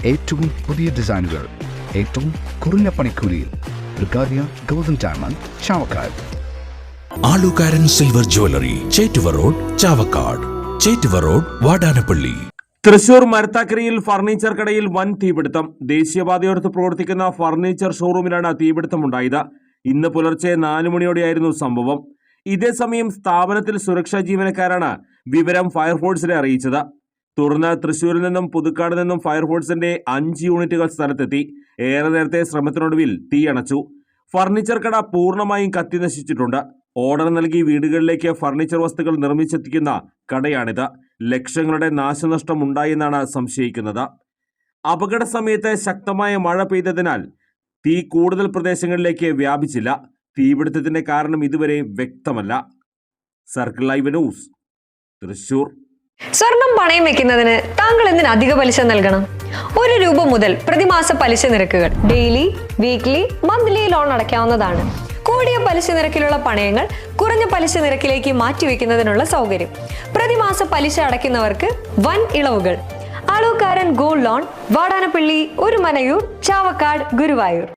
ഏറ്റവും പുതിയ ഡിസൈനുകൾ ഏറ്റവും കുറഞ്ഞ പണിക്കൂലിയിൽ. ബ്രിഗാദിയ golden diamond, Chavakkad. Alukkaran silver jewellery, Chettuva road, Chavakkad. Chettuva road, Vadanappally. Thrissur മരത്താക്കരയിൽ ഫർണിച്ചർ കടയിൽ വൻ തീപിടുത്തം. ദേശീയപാതയോരത്ത് പ്രവർത്തിക്കുന്ന ഫർണിച്ചർ ഷോറൂമിലാണ് തീപിടുത്തമുണ്ടായത്. ഇന്ന് പുലർച്ചെ 4 മണിയോടെയായിരുന്നു സംഭവം. ഇതേസമയം സ്ഥാപനത്തിൽ സുരക്ഷാ ജീവനക്കാരാണ് വിവരം ഫയർഫോഴ്സിനെ അറിയിച്ചത്. തുടർന്ന് തൃശൂരിൽ നിന്നും പുതുക്കാട് നിന്നും ഫയർഫോഴ്സിന്റെ 5 യൂണിറ്റുകൾ സ്ഥലത്തെത്തി. ഏറെ നേരത്തെ ശ്രമത്തിനൊടുവിൽ തീയണച്ചു. ഫർണിച്ചർ കട പൂർണ്ണമായും കത്തിനശിച്ചിട്ടുണ്ട്. ഓർഡർ നൽകി വീടുകളിലേക്ക് ഫർണിച്ചർ വസ്തുക്കൾ നിർമ്മിച്ചെത്തിക്കുന്ന കടയാണിത്. ലക്ഷങ്ങളുടെ നാശനഷ്ടം ഉണ്ടായെന്നാണ് സംശയിക്കുന്നത്. അപകട സമയത്ത് ശക്തമായ മഴ പെയ്തതിനാൽ തീ കൂടുതൽ പ്രദേശങ്ങളിലേക്ക് വ്യാപിച്ചില്ല. തീപിടുത്തത്തിന്റെ കാരണം ഇതുവരെ വ്യക്തമല്ല. Circle live news, Thrissur. സ്വർണം പണയം വെക്കുന്നതിന് താങ്കൾ എന്തിന് അധിക പലിശ നൽകണം? 1 രൂപ മുതൽ പ്രതിമാസ പലിശ നിരക്കുകൾ. ഡെയിലി, വീക്ക്ലി, മന്ത്ലി ലോൺ അടയ്ക്കാവുന്നതാണ്. കൂടിയ പലിശ നിരക്കിലുള്ള പണയങ്ങൾ കുറഞ്ഞ പലിശ നിരക്കിലേക്ക് മാറ്റിവെക്കുന്നതിനുള്ള സൗകര്യം. പ്രതിമാസ പലിശ അടയ്ക്കുന്നവർക്ക് വൻ ഇളവുകൾ. ആലുകാരൻ ഗോൾഡ് ലോൺ, വാടാനപ്പള്ളി, ഒരുമനയൂർ, ചാവക്കാട്, ഗുരുവായൂർ.